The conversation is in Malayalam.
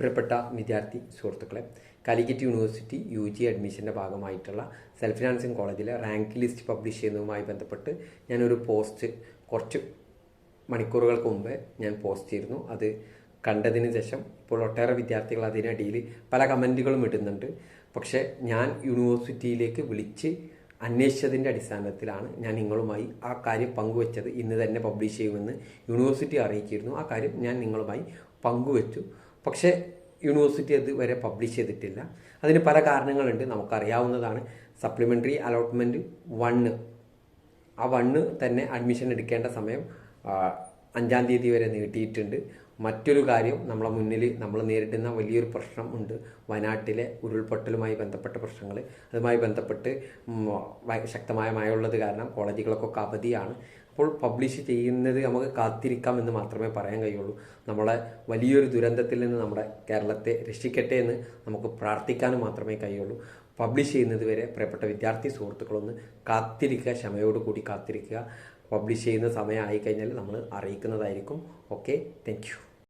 പ്രിയപ്പെട്ട വിദ്യാർത്ഥി സുഹൃത്തുക്കളെ, കാലിക്കറ്റ് യൂണിവേഴ്സിറ്റി UG അഡ്മിഷൻ്റെ ഭാഗമായിട്ടുള്ള സെൽഫ് ഫിനാൻസിങ് കോളേജിലെ റാങ്ക് ലിസ്റ്റ് പബ്ലിഷ് ചെയ്യുന്നതുമായി ബന്ധപ്പെട്ട് ഞാനൊരു പോസ്റ്റ് കുറച്ച് മണിക്കൂറുകൾക്ക് മുമ്പേ ഞാൻ പോസ്റ്റ് ചെയ്തിരുന്നു. അത് കണ്ടതിന് ശേഷം ഇപ്പോൾ ഒട്ടേറെ വിദ്യാർത്ഥികൾ അതിനടിയിൽ പല കമൻറ്റുകളും ഇടുന്നുണ്ട്. പക്ഷേ ഞാൻ യൂണിവേഴ്സിറ്റിയിലേക്ക് വിളിച്ച് അന്വേഷിച്ചതിൻ്റെ അടിസ്ഥാനത്തിലാണ് ഞാൻ നിങ്ങളുമായി ആ കാര്യം പങ്കുവെച്ചത്. ഇന്ന് തന്നെ പബ്ലിഷ് ചെയ്യുമെന്ന് യൂണിവേഴ്സിറ്റി അറിയിച്ചിരുന്നു. ആ കാര്യം ഞാൻ നിങ്ങളുമായി പങ്കുവെച്ചു. പക്ഷേ യൂണിവേഴ്സിറ്റി അത് വരെ പബ്ലിഷ് ചെയ്തിട്ടില്ല. അതിന് പല കാരണങ്ങളുണ്ട്, നമുക്കറിയാവുന്നതാണ്. സപ്ലിമെൻ്ററി അലോട്ട്മെൻറ്റ് 1 ആ 1 തന്നെ അഡ്മിഷൻ എടുക്കേണ്ട സമയം 5-ാം തീയതി വരെ നീട്ടിയിട്ടുണ്ട്. മറ്റൊരു കാര്യം, നമ്മളെ മുന്നിൽ നമ്മൾ നേരിടുന്ന വലിയൊരു പ്രശ്നം ഉണ്ട്. വയനാട്ടിലെ ഉരുൾപൊട്ടലുമായി ബന്ധപ്പെട്ട പ്രശ്നങ്ങൾ. അതുമായി ബന്ധപ്പെട്ട് ശക്തമായ മഴയുള്ളത് കാരണം കോളേജുകൾക്കൊക്കെ അവധിയാണ്. അപ്പോൾ പബ്ലിഷ് ചെയ്യുന്നത് നമുക്ക് കാത്തിരിക്കാം എന്ന് മാത്രമേ പറയാൻ കഴിയുള്ളൂ. നമ്മളെ വലിയൊരു ദുരന്തത്തിൽ നിന്ന് നമ്മുടെ കേരളത്തെ രക്ഷിക്കട്ടെ എന്ന് നമുക്ക് പ്രാർത്ഥിക്കാനും മാത്രമേ കഴിയുള്ളൂ. പബ്ലിഷ് ചെയ്യുന്നത് വരെ പ്രിയപ്പെട്ട വിദ്യാർത്ഥി സുഹൃത്തുക്കളൊന്ന് കാത്തിരിക്കുക, ക്ഷമയോടുകൂടി കാത്തിരിക്കുക. പബ്ലിഷ് ചെയ്യുന്ന സമയമായി കഴിഞ്ഞാൽ നമ്മൾ അറിയിക്കുന്നതായിരിക്കും. Okay, thank you.